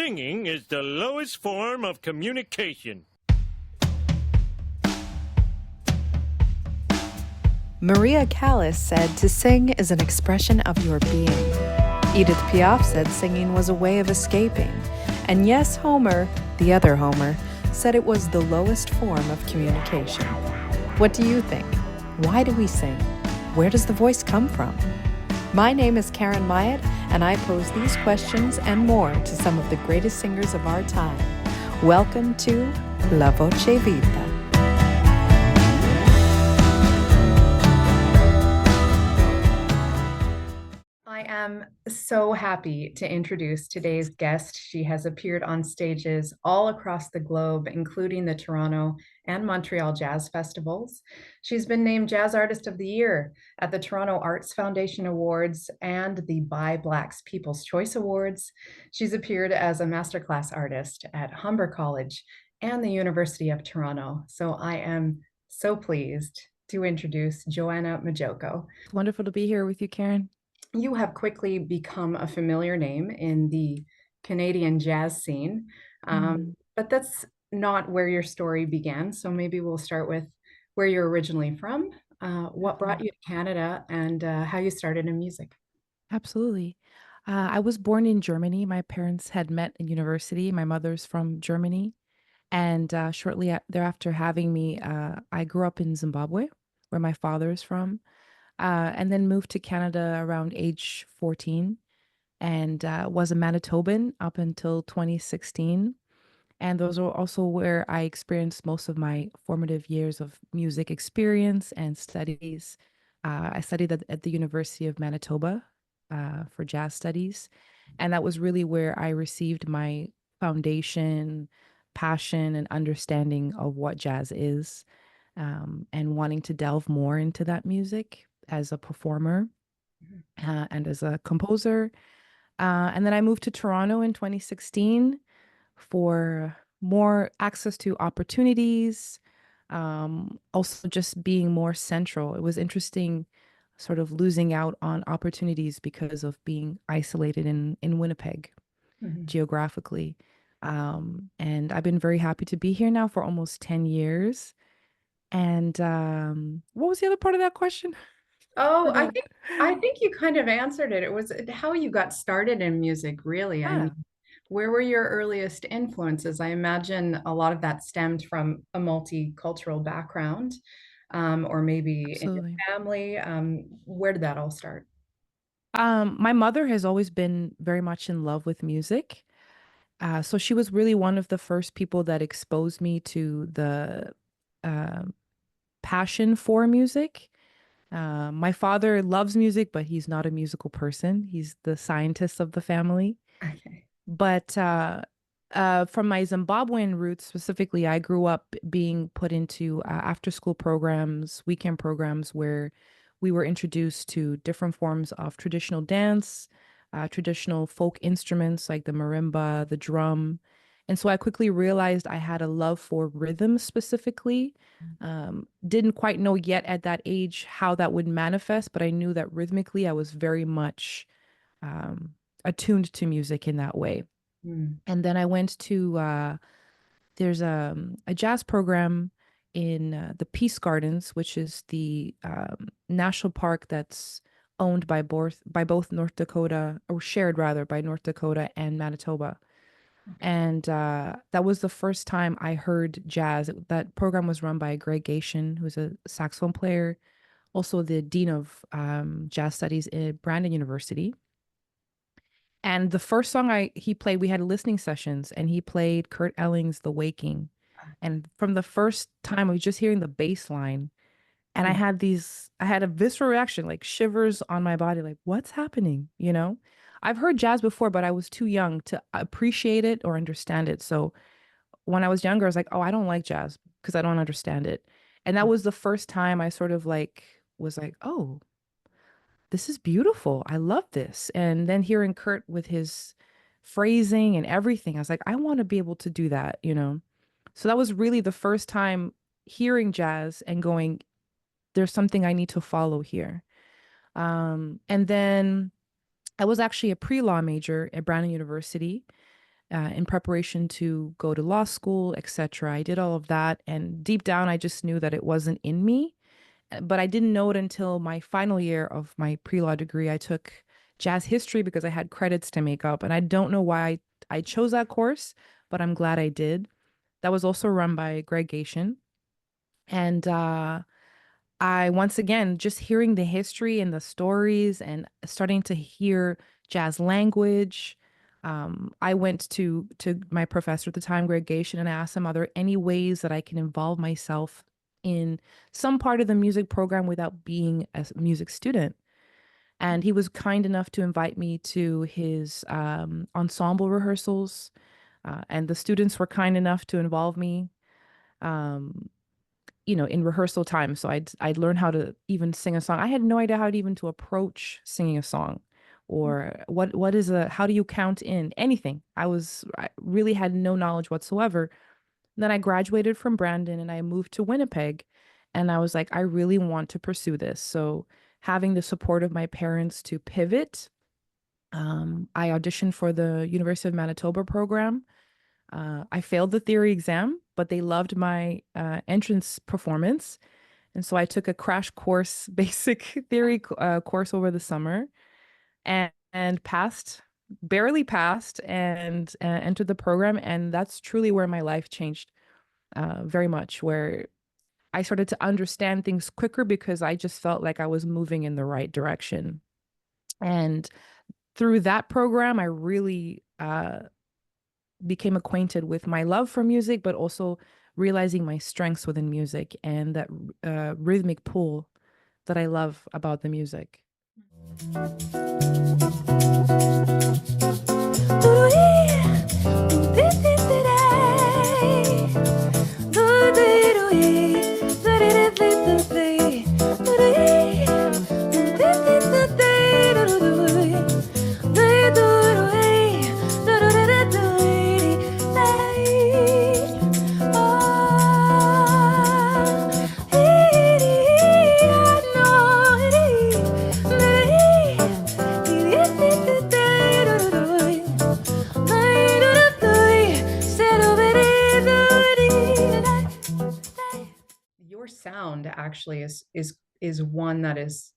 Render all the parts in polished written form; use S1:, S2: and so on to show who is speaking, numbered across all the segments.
S1: Singing is the lowest form of communication.
S2: Maria Callas said to sing is an expression of your being. Edith Piaf said singing was a way of escaping. And yes, Homer, the other Homer, said it was the lowest form of communication. What do you think? Why do we sing? Where does the voice come from? My name is Karen Myatt, and I pose these questions and more to some of the greatest singers of our time. Welcome to La Voce Vita. I am so happy to introduce today's guest. She has appeared on stages all across the globe, including the Toronto and Montreal Jazz Festivals. She's been named Jazz Artist of the Year at the Toronto Arts Foundation Awards and the By Blacks People's Choice Awards. She's appeared as a masterclass artist at Humber College and the University of Toronto. So I am so pleased to introduce Joanna Majoko.
S3: Wonderful to be here with you, Karen.
S2: You have quickly become a familiar name in the Canadian jazz scene, but that's not where your story began. So maybe we'll start with where you're originally from, what brought you to Canada, and how you started in music.
S3: Absolutely. I was born in Germany. My parents had met in university. My mother's from Germany. And shortly thereafter having me, I grew up in Zimbabwe, where my father is from. And then moved to Canada around age 14 and was a Manitoban up until 2016. And those are also where I experienced most of my formative years of music experience and studies. I studied at the University of Manitoba for jazz studies. And that was really where I received my foundation, passion, and understanding of what jazz is, and wanting to delve more into that music as a performer and as a composer. And then I moved to Toronto in 2016 for more access to opportunities, also just being more central. It was interesting sort of losing out on opportunities because of being isolated in Winnipeg geographically. And I've been very happy to be here now for almost 10 years. And what was the other part of that question?
S2: Oh, I think you kind of answered it. It was how you got started in music, really. I mean, where were your earliest influences? I imagine a lot of that stemmed from a multicultural background, or maybe in your
S3: Absolutely.
S2: family. Where did that all start?
S3: My mother has always been very much in love with music. So she was really one of the first people that exposed me to the uh, passion for music. My father loves music, but he's not a musical person. He's the scientist of the family.
S2: Okay.
S3: But from my Zimbabwean roots specifically, I grew up being put into after-school programs, weekend programs where we were introduced to different forms of traditional dance, traditional folk instruments like the marimba, the drum. And so I quickly realized I had a love for rhythm specifically. Didn't quite know yet at that age how that would manifest, but I knew that rhythmically I was very much attuned to music in that way. And then I went to there's a jazz program in the Peace Gardens, which is the national park that's owned by both North Dakota, or shared rather by North Dakota and Manitoba. And that was the first time I heard jazz. That program was run by Greg Gation, who's a saxophone player, also the dean of jazz studies at Brandon University. And the first song he played, we had listening sessions, and he played Kurt Elling's "The Waking." And from the first time, I was just hearing the bass line, and I had a visceral reaction, like shivers on my body, like, what's happening? You know, I've heard jazz before, but I was too young to appreciate it or understand it. So when I was younger, I was like, oh, I don't like jazz because I don't understand it. And that was the first time I sort of like was like, oh, this is beautiful. I love this. And then hearing Kurt with his phrasing and everything, I was like, I want to be able to do that, you know? So that was really the first time hearing jazz and going, there's something I need to follow here. And then I was actually a pre-law major at Brandon University. in preparation to go to law school, etc. I did all of that. And deep down, I just knew that it wasn't in me. But I didn't know it until my final year of my pre-law degree. I took jazz history because I had credits to make up. And I don't know why I chose that course, but I'm glad I did. That was also run by Greg Gation. And I, once again, just hearing the history and the stories and starting to hear jazz language. I went to my professor at the time, Greg Gation, and I asked him, are there any ways that I can involve myself in some part of the music program without being a music student? And he was kind enough to invite me to his ensemble rehearsals, and the students were kind enough to involve me. Um, in rehearsal time. So I'd learn how to even sing a song. I had no idea how to even to approach singing a song, or what is how do you count in anything. I really had no knowledge whatsoever. Then I graduated from Brandon and I moved to Winnipeg, and I was like, I really want to pursue this. So having the support of my parents to pivot, I auditioned for the University of Manitoba program. I failed the theory exam, but they loved my entrance performance. And so I took a crash course, basic theory course over the summer, and passed, barely passed, and entered the program. And that's truly where my life changed very much, where I started to understand things quicker because I just felt like I was moving in the right direction. And through that program, I really became acquainted with my love for music, but also realizing my strengths within music and that rhythmic pull that I love about the music.
S2: Actually is one that is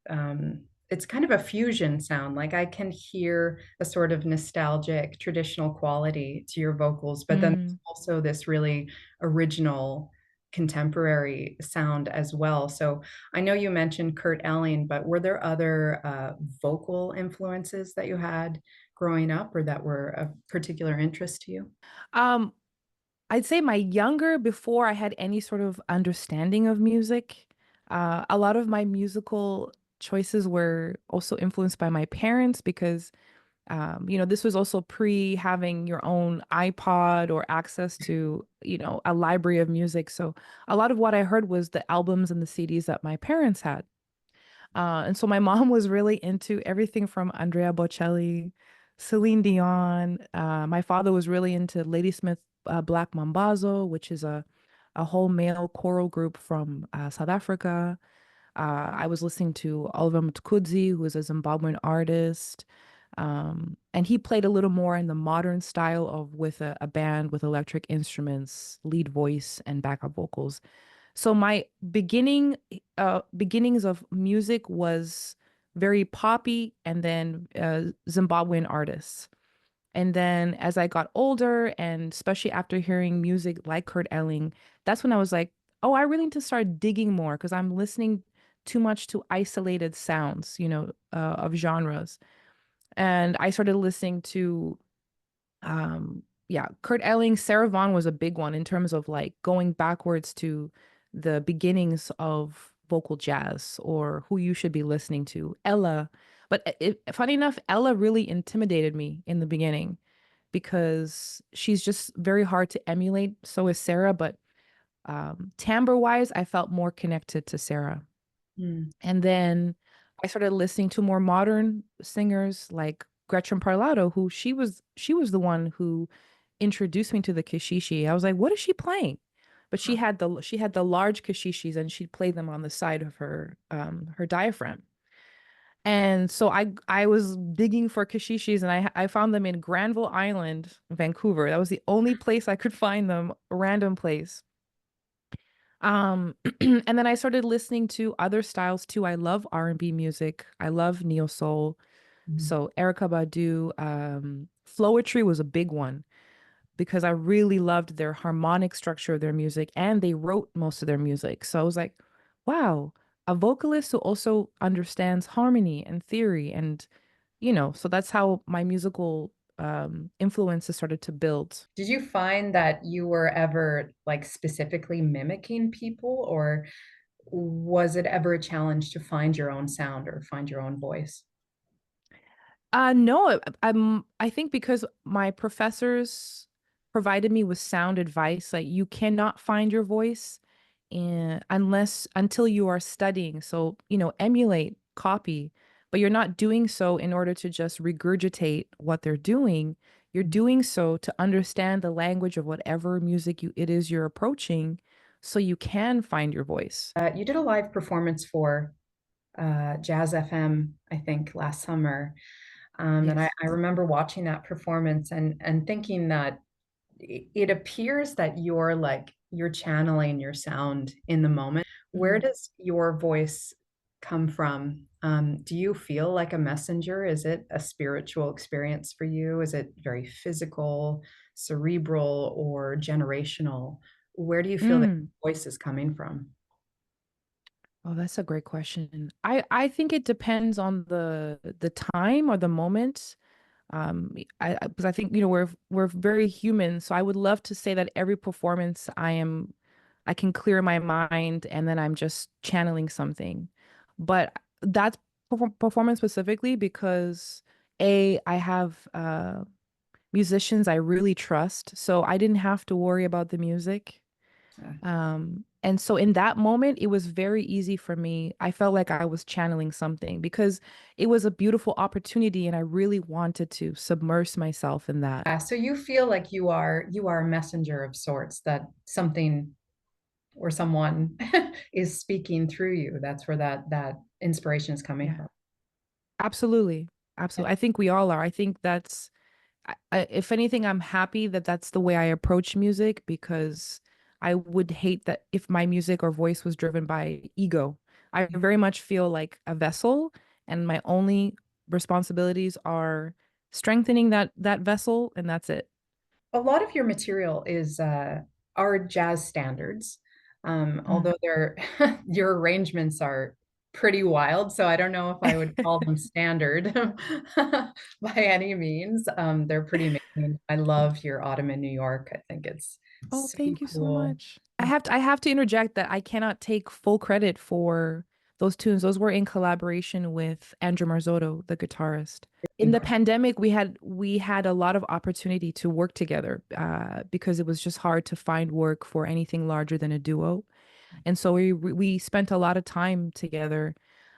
S2: it's kind of a fusion sound. Like I can hear a sort of nostalgic traditional quality to your vocals, but then there's also this really original contemporary sound as well. So I know you mentioned Kurt Elling, but were there other vocal influences that you had growing up or that were of particular interest to you?
S3: I'd say my younger, before I had any sort of understanding of music, a lot of my musical choices were also influenced by my parents because, this was also pre having your own iPod or access to, a library of music. So a lot of what I heard was the albums and the CDs that my parents had. And so my mom was really into everything from Andrea Bocelli, Celine Dion. My father was really into Ladysmith Black Mambazo, which is a whole male choral group from South Africa. I was listening to Oliver Mtukudzi, who is a Zimbabwean artist. And he played a little more in the modern style of with a band with electric instruments, lead voice, and backup vocals. So my beginnings of music was very poppy, and then Zimbabwean artists. And then as I got older, and especially after hearing music like Kurt Elling, that's when I was like, oh, I really need to start digging more because I'm listening too much to isolated sounds, of genres. And I started listening to Kurt Elling. Sarah Vaughan was a big one in terms of like going backwards to the beginnings of vocal jazz or who you should be listening to. Ella. But funny enough, Ella really intimidated me in the beginning because she's just very hard to emulate. So is Sarah, but timbre wise, I felt more connected to Sarah. And then I started listening to more modern singers like Gretchen Parlato, who she was the one who introduced me to the keshishi. I was like, what is she playing? But she had the large keshishis and she'd play them on the side of her diaphragm. And so I was digging for kashishis, and I found them in Granville Island, Vancouver. That was the only place I could find them, a random place. And then I started listening to other styles too. I love R&B music. I love neo soul.
S2: Mhm.
S3: So Erica Badu, Flowetry was a big one because I really loved their harmonic structure of their music, and they wrote most of their music. So I was like, wow, a vocalist who also understands harmony and theory. And, so that's how my musical influences started to build.
S2: Did you find that you were ever like specifically mimicking people, or was it ever a challenge to find your own sound or find your own voice?
S3: No, I think because my professors provided me with sound advice, like you cannot find your voice until you are studying. So, emulate, copy, but you're not doing so in order to just regurgitate what they're doing. You're doing so to understand the language of whatever music it is you're approaching, so you can find your voice.
S2: You did a live performance for Jazz FM, I think, last summer. And
S3: Yes.
S2: I remember watching that performance and thinking that it appears that you're channeling your sound in the moment. Where
S3: Mhm.
S2: does your voice come from? Do you feel like a messenger? Is it a spiritual experience for you? Is it very physical, cerebral, or generational? Where do you feel that
S3: Mm.
S2: your voice is coming from?
S3: Oh, that's a great question. I think it depends on the time or the moment. Because I think, we're very human. So I would love to say that every performance I can clear my mind and then I'm just channeling something. But that's performance specifically because I have musicians I really trust. So I didn't have to worry about the music.
S2: Uh,
S3: And so in that moment, it was very easy for me. I felt like I was channeling something because it was a beautiful opportunity and I really wanted to submerge myself in that.
S2: so you feel like you are a messenger of sorts, that something or someone is speaking through you. That's where that inspiration is coming
S3: Yeah,
S2: from.
S3: absolutely.
S2: Yeah.
S3: Absolutely. I think we all are. I think if anything, I'm happy that that's the way I approach music because I would hate that if my music or voice was driven by ego. I very much feel like a vessel, and my only responsibilities are strengthening that vessel, and that's it.
S2: A lot of your material is are jazz standards,
S3: Mm.
S2: although they're your arrangements are pretty wild. So I don't know if I would call them standard by any means. They're pretty amazing. I love your Autumn in New York. I think it's
S3: Oh,
S2: so
S3: thank you so
S2: cool.
S3: much. I have to interject that I cannot take full credit for those tunes. Those were in collaboration with Andrew Marzotto, the guitarist. In the pandemic, we had a lot of opportunity to work together because it was just hard to find work for anything larger than a duo. And so we spent a lot of time together.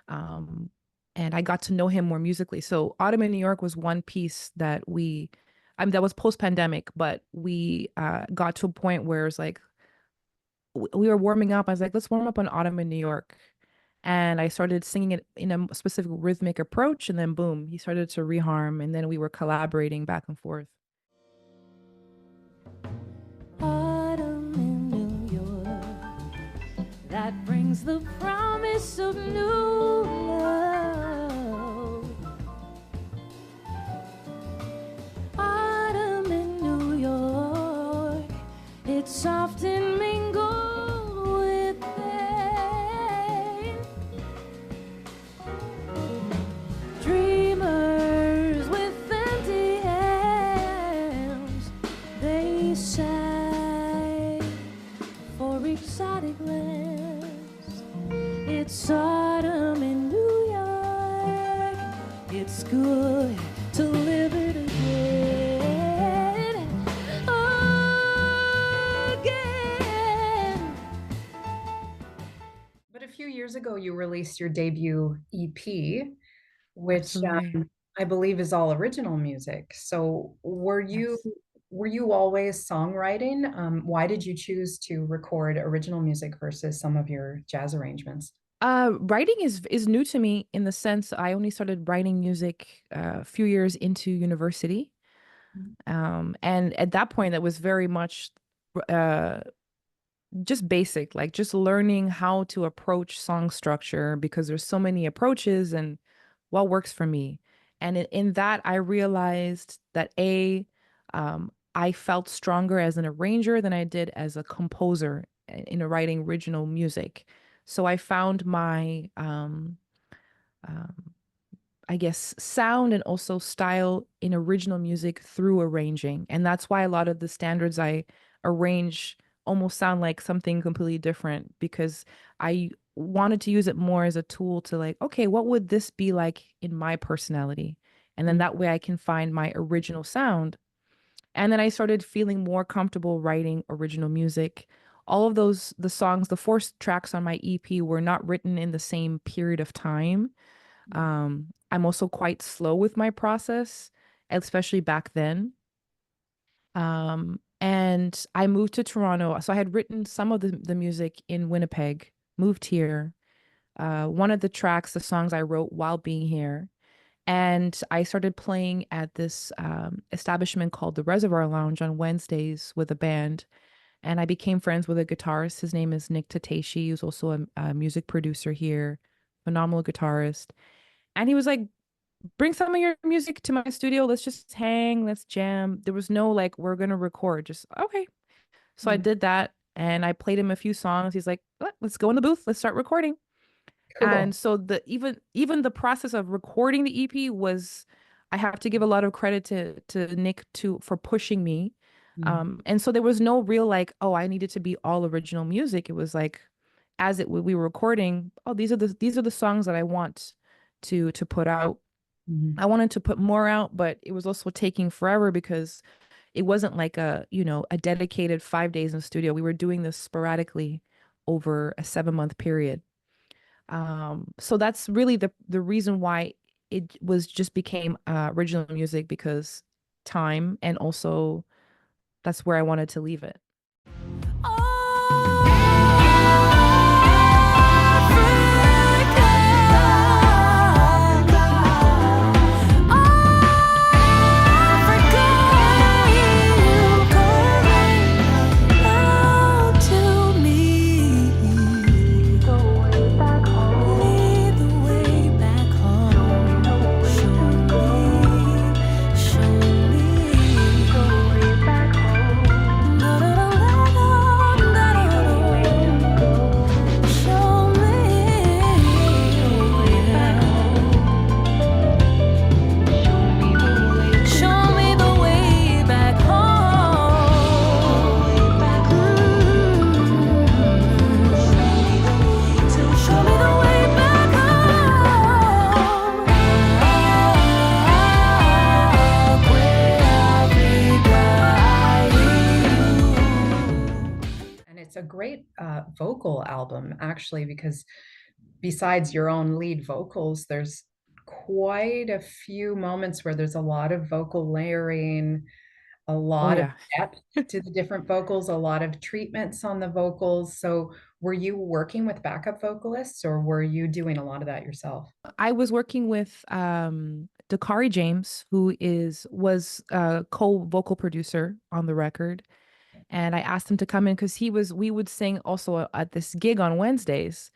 S3: Um, and I got to know him more musically. So Autumn in New York was one piece that was post-pandemic, but we got to a point where it's like we were warming up. I was like, let's warm up on Autumn in New York. And I started singing it in a specific rhythmic approach, and then boom, he started to reharm, and then we were collaborating back and forth.
S4: Autumn in New York, that brings the promise of new love. Autumn in New York, it's often mingled with pain. Dreamers with empty hands, they sigh for exotic lands. It's autumn in New York, it's good to live it again, again.
S2: But a few years ago, you released your debut EP, which
S3: Absolutely.
S2: I believe is all original music. So
S3: Yes.
S2: were you always songwriting? Why did you choose to record original music versus some of your jazz arrangements?
S3: Writing is new to me in the sense I only started writing music a few years into university. And at that point, that was very much uh, just basic, like just learning how to approach song structure because there's so many approaches and what works for me. And in that, I realized that I felt stronger as an arranger than I did as a composer in writing original music. So I found my um, I guess, sound and also style in original music through arranging. And that's why a lot of the standards I arrange almost sound like something completely different because I wanted to use it more as a tool to like, okay, what would this be like in my personality? And then that way I can find my original sound. And then I started feeling more comfortable writing original music. All of the songs, the four tracks on my EP were not written in the same period of time. I'm also quite slow with my process, especially back then. And I moved to Toronto. So I had written some of the music in Winnipeg, moved here. One of the tracks, the songs I wrote while being here. And I started playing at this establishment called the Reservoir Lounge on Wednesdays with a band. And I became friends with a guitarist. His name is Nick Tateshi, who's also a music producer here, phenomenal guitarist. And he was like, bring some of your music to my studio. Let's just hang, let's jam. There was no like, we're going to record. Just, okay. So I did that and I played him a few songs. He's like, let's go in the booth. Let's start recording.
S2: Cool.
S3: And so even the process of recording the EP was, I have to give a lot of credit to Nick for pushing me. And so there was no real like, oh, I needed to be all original music. It was like, we were recording, oh, these are the songs that I want to put out. I wanted to put more out, but it was also taking forever because it wasn't like a dedicated 5 days in the studio. We were doing this sporadically over a 7-month period. So that's really the reason why it was just became original music, because time, and also that's where I wanted to leave it.
S2: Vocal album, actually, because besides your own lead vocals, there's quite a few moments where there's a lot of vocal layering, a lot of depth to the different vocals, a lot of treatments on the vocals. So were you working with backup vocalists or were you doing a lot of that yourself?
S3: I was working with Dakari James, who was a co-vocal producer on the record. And I asked him to come in because we would sing also at this gig on Wednesdays.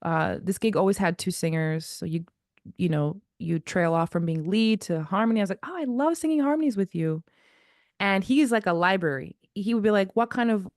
S3: This gig always had two singers. So you trail off from being lead to harmony. I was like, oh, I love singing harmonies with you. And he's like a library. He would be like, what kind of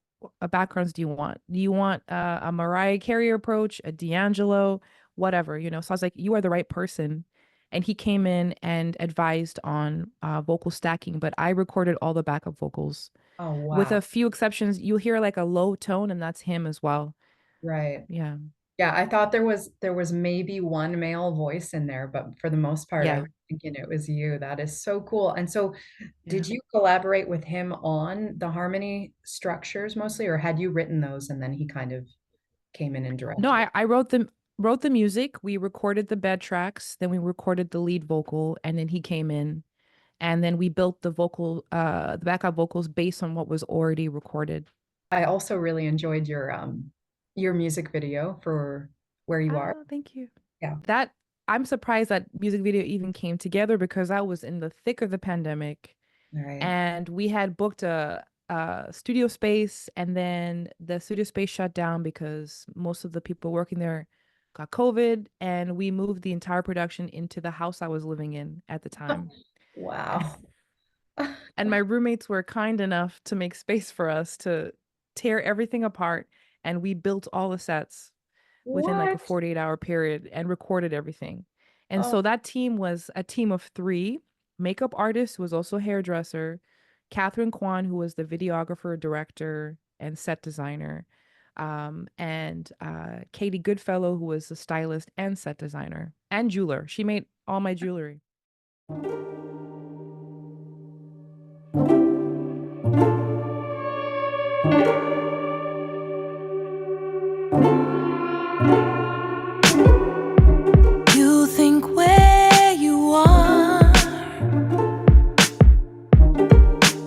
S3: backgrounds do you want? Do you want a Mariah Carey approach, a D'Angelo, whatever, So I was like, you are the right person. And he came in and advised on vocal stacking, but I recorded all the backup vocals.
S2: Oh, wow.
S3: With a few exceptions, you'll hear like a low tone, and that's him as well.
S2: Right.
S3: Yeah.
S2: Yeah, I thought there was maybe one male voice in there, but for the most part, I was thinking it was you. That is so cool. And so did you collaborate with him on the harmony structures mostly, or had you written those and then he kind of came in and directed?
S3: No, I wrote the music. We recorded the bed tracks, then we recorded the lead vocal, and then he came in, and then we built the backup vocals based on what was already recorded.
S2: I also really enjoyed your music video for where you are.
S3: Oh, thank you.
S2: Yeah.
S3: That I'm surprised that music video even came together because I was in the thick of the pandemic
S2: All right.
S3: and we had booked a studio space, and then the studio space shut down because most of the people working there got COVID, and we moved the entire production into the house I was living in at the time.
S2: Wow.
S3: And my roommates were kind enough to make space for us to tear everything apart, and we built all the sets within like a
S2: What?
S3: 48-hour period and recorded everything. And
S2: Oh,
S3: so that team was a team of 3: makeup artist, who was also hairdresser, Catherine Kwan, who was the videographer, director, and set designer, and Katie Goodfellow, who was the stylist and set designer and jeweler. She made all my jewelry.
S4: You think where you are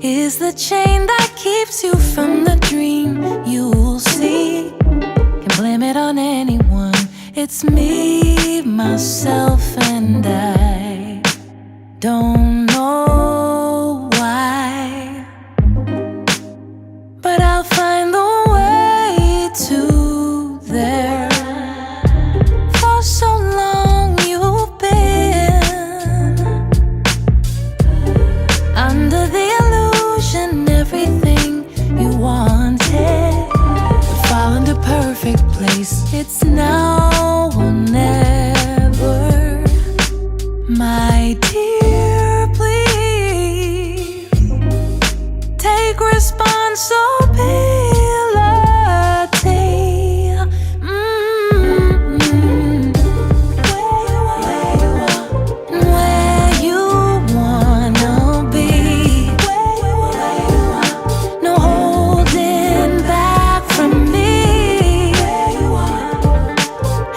S4: is the chain that keeps you from the dream you'll see. Can blame it on anyone. It's me, myself, and I. Don't know why, but I'll find the way to there. For so long you've been under the illusion everything you wanted would fall into perfect place. It's now or never, my dear, please take responsibility. Where you wanna be, no holding back from me.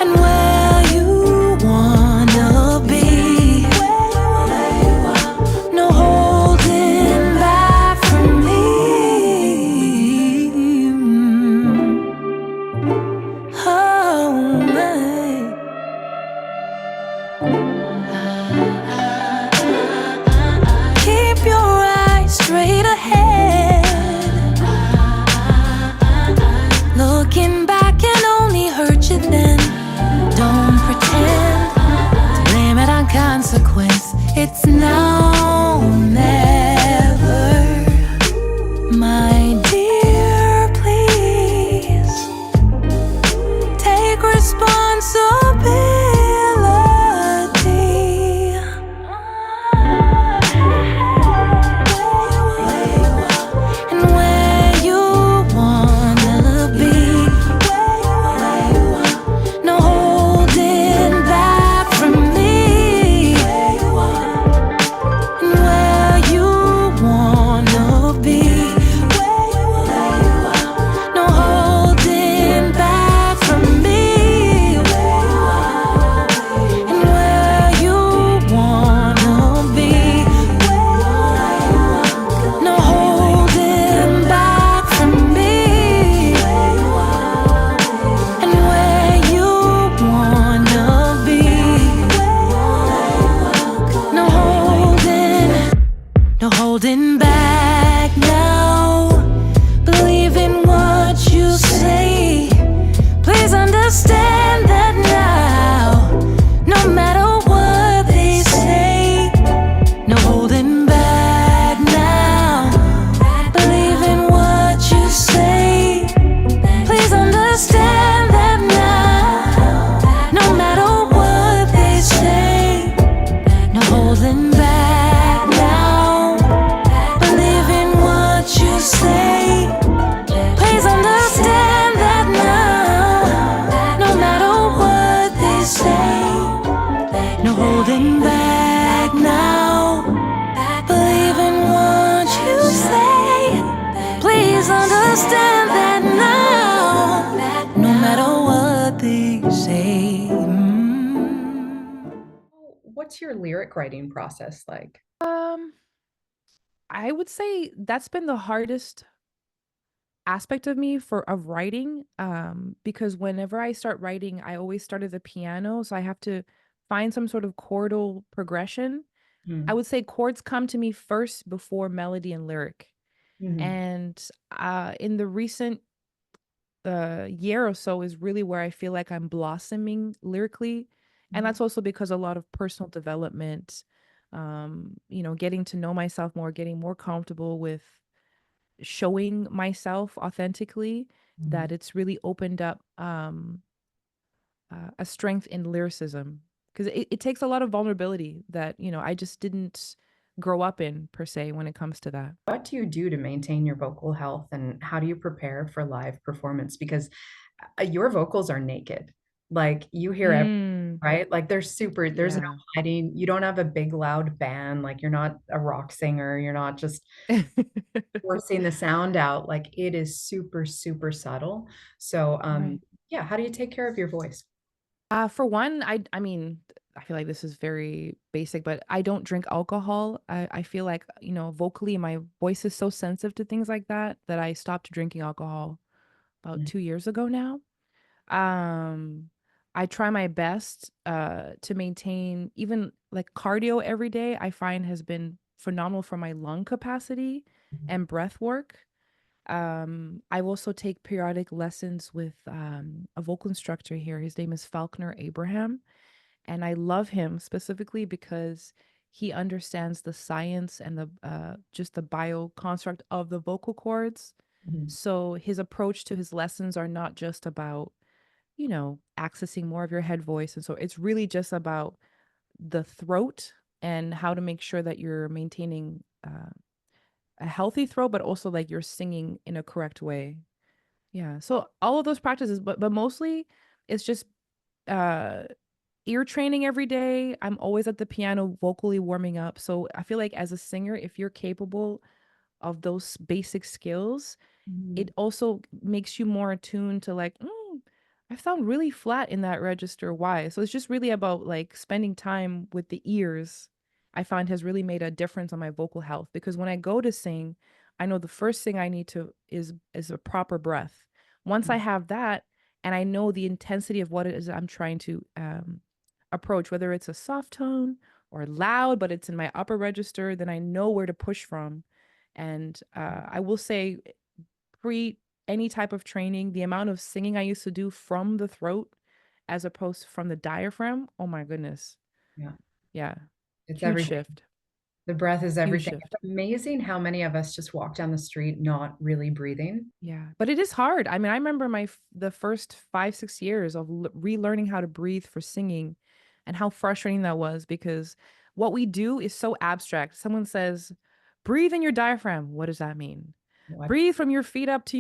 S4: And where you wanna be, no holding back from me. Oh, keep your eyes straight ahead. Looking back can only hurt you then. Don't pretend to blame it on consequence. It's now or never, my dear, please take responsibility. And where you wanna be, no holding back from me. And where you wanna be, no holding back from me. And where you wanna be, no holding back from me. And where you wanna be, no holding back now. Believe in what you say. Please understand that now. No matter what they say, no holding back now. Believe in what you say. Please understand that now. No matter what they say, no holding back now. Believe in what you say. Please understand that now. No matter what they say, no holding back now. Believe in what you say. Please understand that now. No matter what they say.
S2: what's your lyric writing process like?
S3: I would say that's been the hardest aspect of me of writing, because whenever I start writing, I always start at the piano, so I have to find some sort of chordal progression. I
S2: Mhm.
S3: would say chords come to me first before melody and lyric.
S2: Mhm.
S3: And in the recent year or so is really where I feel like I'm blossoming lyrically. And
S2: Mhm.
S3: that's also because a lot of personal development, getting to know myself more, getting more comfortable with showing myself authentically,
S2: Mhm.
S3: that it's really opened up a strength in lyricism. Because it takes a lot of vulnerability that, I just didn't grow up in per se when it comes to that.
S2: What do you do to maintain your vocal health, and how do you prepare for live performance? Because your vocals are naked. Like you hear everything,
S3: Mm,
S2: right? Like they're super, there's no
S3: yeah.
S2: hiding. You don't have a big loud band. Like you're not a rock singer. You're not just forcing the sound out. Like it is super, super subtle. So,
S3: Right.
S2: yeah, how do you take care of your voice?
S3: For one, I mean, I feel like this is very basic, but I don't drink alcohol. I feel like, vocally my voice is so sensitive to things like that I stopped drinking alcohol about
S2: Mm.
S3: 2 years ago now. Um, I try my best to maintain even like cardio every day. I find has been phenomenal for my lung capacity and breath work. I also take periodic lessons with a vocal instructor here. His name is Falconer Abraham, and I love him specifically because he understands the science and the just the bio construct of the vocal cords.
S2: Mhm.
S3: So his approach to his lessons are not just about, accessing more of your head voice, and so it's really just about the throat and how to make sure that you're maintaining a healthy throat, but also like you're singing in a correct way. Yeah. So all of those practices, but mostly it's just uh ear training every day. I'm always at the piano vocally warming up. So I feel like as a singer, if you're capable of those basic skills, it
S2: Mhm.
S3: also makes you more attuned to like, I sound really flat in that register. Why? So it's just really about like spending time with the ears. I find has really made a difference on my vocal health because when I go to sing, I know the first thing I need to is a proper breath. Once I have that, and I know the intensity of what it is I'm trying to approach, whether it's a soft tone or loud, but it's in my upper register, then I know where to push from. And I will say pre any type of training, the amount of singing I used to do from the throat as opposed to from the diaphragm, oh my goodness.
S2: Yeah,
S3: Yeah.
S2: it's
S3: Huge
S2: everything.
S3: shift.
S2: The breath is
S3: Huge
S2: everything.
S3: shift.
S2: It's amazing how many of us just walk down the street not really breathing.
S3: Yeah. But it is hard. I mean, I remember the first 5, 6 years of relearning how to breathe for singing and how frustrating that was because what we do is so abstract. Someone says, breathe in your diaphragm. What does that mean?
S2: What?
S3: Breathe from your feet up to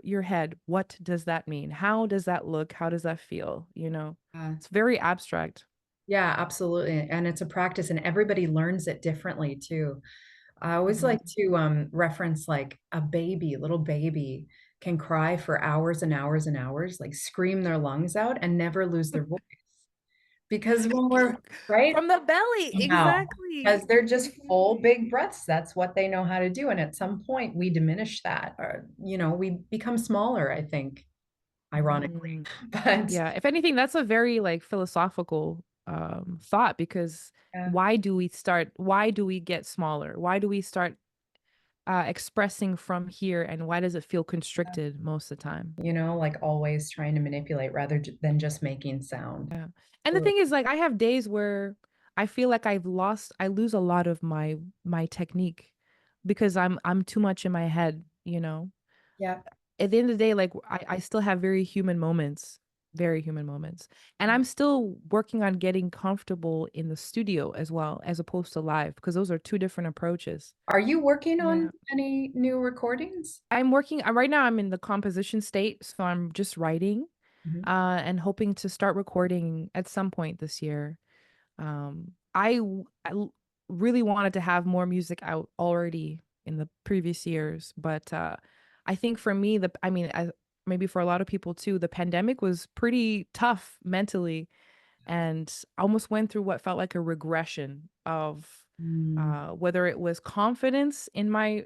S3: your head. What does that mean? How does that look? How does that feel? It's very abstract.
S2: Yeah, absolutely. And it's a practice, and everybody learns it differently too. I always
S3: Mhm.
S2: like to reference like a baby, little baby can cry for hours and hours and hours, like scream their lungs out and never lose their voice. Because when we're right
S3: From the belly,
S2: now,
S3: exactly.
S2: because they're just full
S3: Exactly.
S2: big breaths. That's what they know how to do. And at some point we diminish that, or we become smaller, I think, ironically.
S3: Mm.
S2: But
S3: Yeah, if anything, that's a very like philosophical thought because
S2: yeah,
S3: why do we get smaller? Why do we start expressing from here and why does it feel constricted most of the time?
S2: like always trying to manipulate rather than just making sound.
S3: Yeah. And the
S2: Absolutely.
S3: thing is like I have days where I feel like I lose a lot of my technique because I'm too much in my head.
S2: Yeah.
S3: At the end of the day, like I still have very human moments, very human moments. And I'm still working on getting comfortable in the studio as well, as opposed to live, because those are two different approaches.
S2: Are you working on
S3: Yeah.
S2: any new recordings?
S3: I'm working right now I'm in the composition state, so I'm just writing
S2: Mhm.
S3: and hoping to start recording at some point this year. Really wanted to have more music out already in the previous years, but I think for me, maybe for a lot of people too, the pandemic was pretty tough mentally, and I almost went through what felt like a regression of Whether it was confidence in my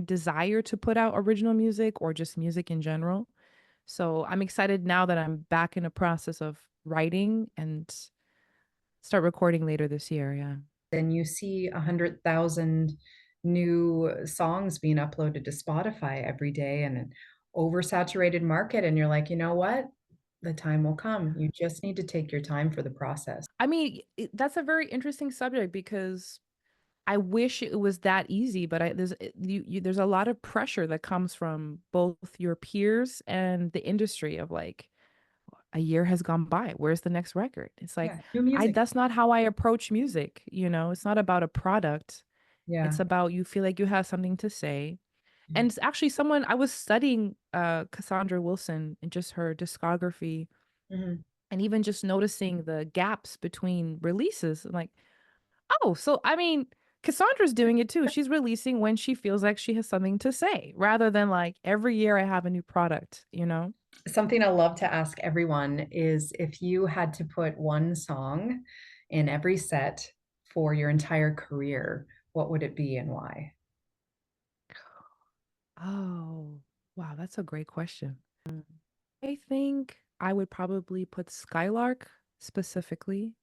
S3: desire to put out original music or just music in general. So I'm excited now that I'm back in a process of writing and start recording later this year. Yeah.
S2: And you see 100,000 new songs being uploaded to Spotify every day and an oversaturated market. And you're like, you know what? The time will come. You just need to take your time for the process.
S3: I mean, that's a very interesting subject because I wish it was that easy, but there's a lot of pressure that comes from both your peers and the industry of like, a year has gone by. Where's the next record? It's like,
S2: Yeah, new music.
S3: that's not how I approach music. You know, it's not about a product.
S2: Yeah.
S3: It's about you feel like you have something to say.
S2: Mhm.
S3: And it's actually I was studying Cassandra Wilson and just her discography
S2: Mhm.
S3: and even just noticing the gaps between releases. I'm like, oh, so I mean, Cassandra's doing it too. She's releasing when she feels like she has something to say rather than like every year I have a new product, you know?
S2: Something I love to ask everyone is if you had to put one song in every set for your entire career, what would it be and why?
S3: Oh, wow, that's a great question. I think I would probably put Skylark specifically,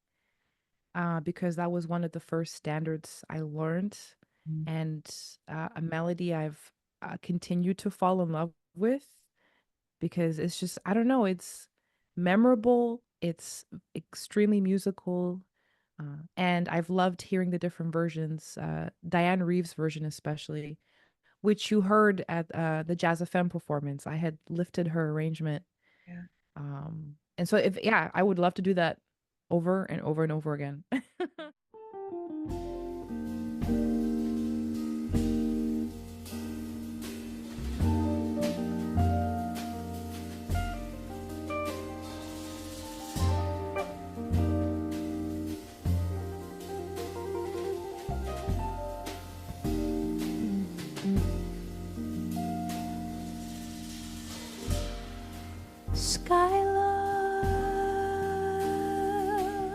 S3: because that was one of the first standards I learned
S2: Mm.
S3: and a melody I've continued to fall in love with because it's just, I don't know, it's memorable, it's extremely musical, and I've loved hearing the different versions, Diane Reeves' version especially, which you heard at the Jazz FM performance. I had lifted her arrangement.
S2: Yeah.
S3: And so yeah, I would love to do that over and over and over again.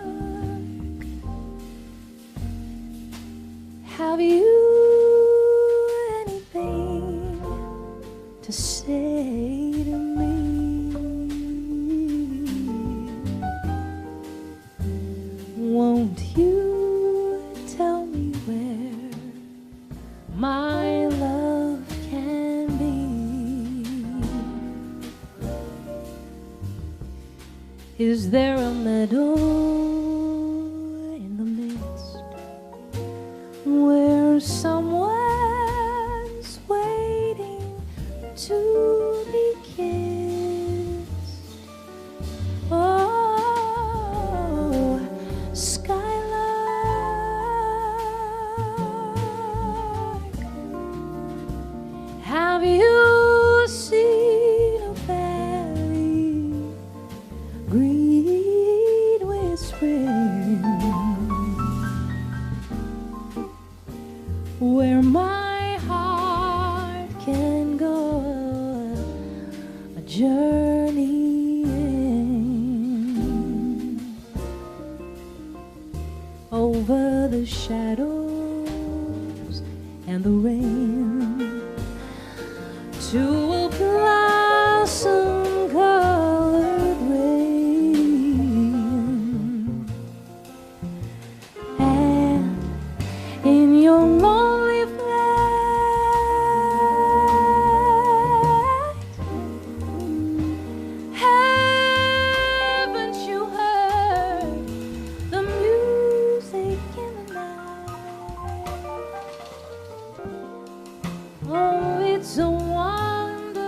S4: Skylark, have you anything to say to me? Won't you tell me where my love can be? Is there a meadow in the mist where someone's waiting to be kissed? Oh, Skylark, have you seen a valley green with spring, where my heart can go a journeying over the shadows and the rain to a blossom colored rain? And in your lonely flight, haven't you heard the music in the night? Oh, it's a wonderful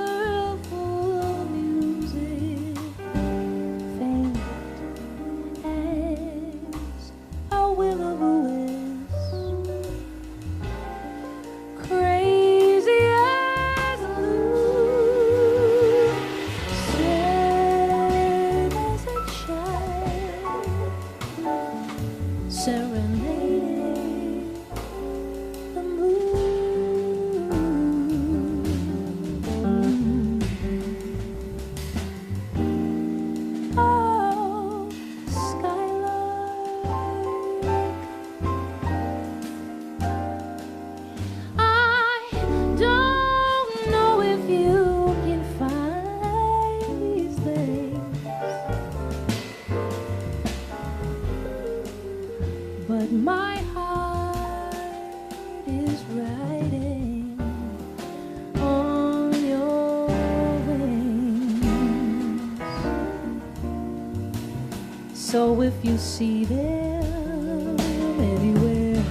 S4: So if you see them anywhere,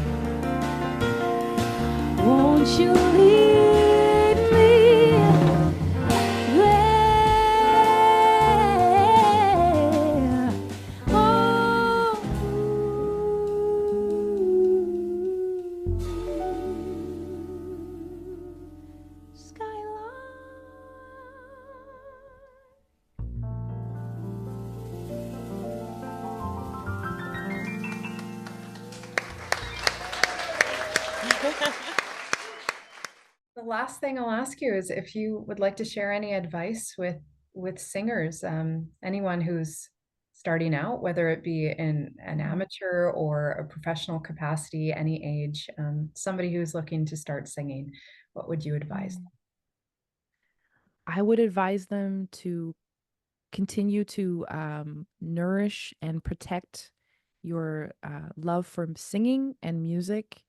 S4: won't you lead me there? Oh, Skylark.
S2: The last thing I'll ask you is if you would like to share any advice with singers, anyone who's starting out, whether it be in an amateur or a professional capacity, any age, somebody who's looking to start singing, what would you advise?
S3: I would advise them to continue to nourish and protect your love for singing and music,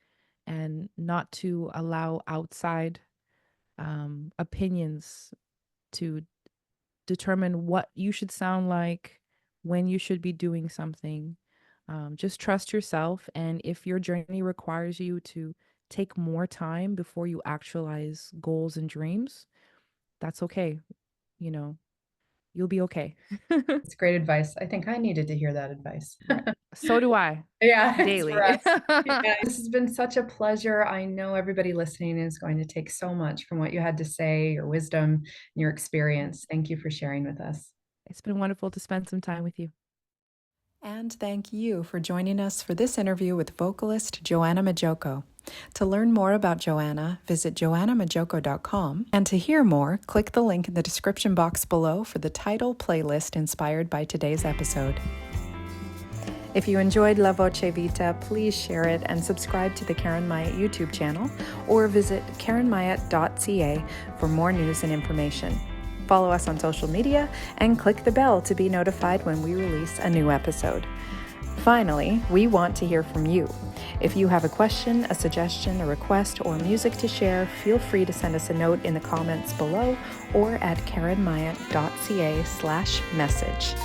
S3: and not to allow outside opinions to determine what you should sound like, when you should be doing something. Just trust yourself. And if your journey requires you to take more time before you actualize goals and dreams, that's okay. You know, you'll be okay.
S2: It's great advice. I think I needed to hear that advice.
S3: So do I.
S2: Yeah, it's
S3: Daily.
S2: for us. Yeah, this has been such a pleasure. I know everybody listening is going to take so much from what you had to say, your wisdom, and your experience. Thank you for sharing with us.
S3: It's been wonderful to spend some time with you.
S5: And thank you for joining us for this interview with vocalist Joanna Majoko. To learn more about Joanna, visit joannamajoko.com, and to hear more, click the link in the description box below for the title playlist inspired by today's episode. If you enjoyed La Voce Vita, please share it and subscribe to the Karen Myatt YouTube channel, or visit karenmyatt.ca for more news and information. Follow us on social media and click the bell to be notified when we release a new episode. Finally, we want to hear from you. If you have a question, a suggestion, a request, or music to share, feel free to send us a note in the comments below or at karenmyatt.ca/message.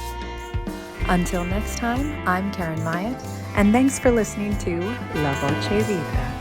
S5: Until next time, I'm Karen Myatt, and thanks for listening to La Voce Vita.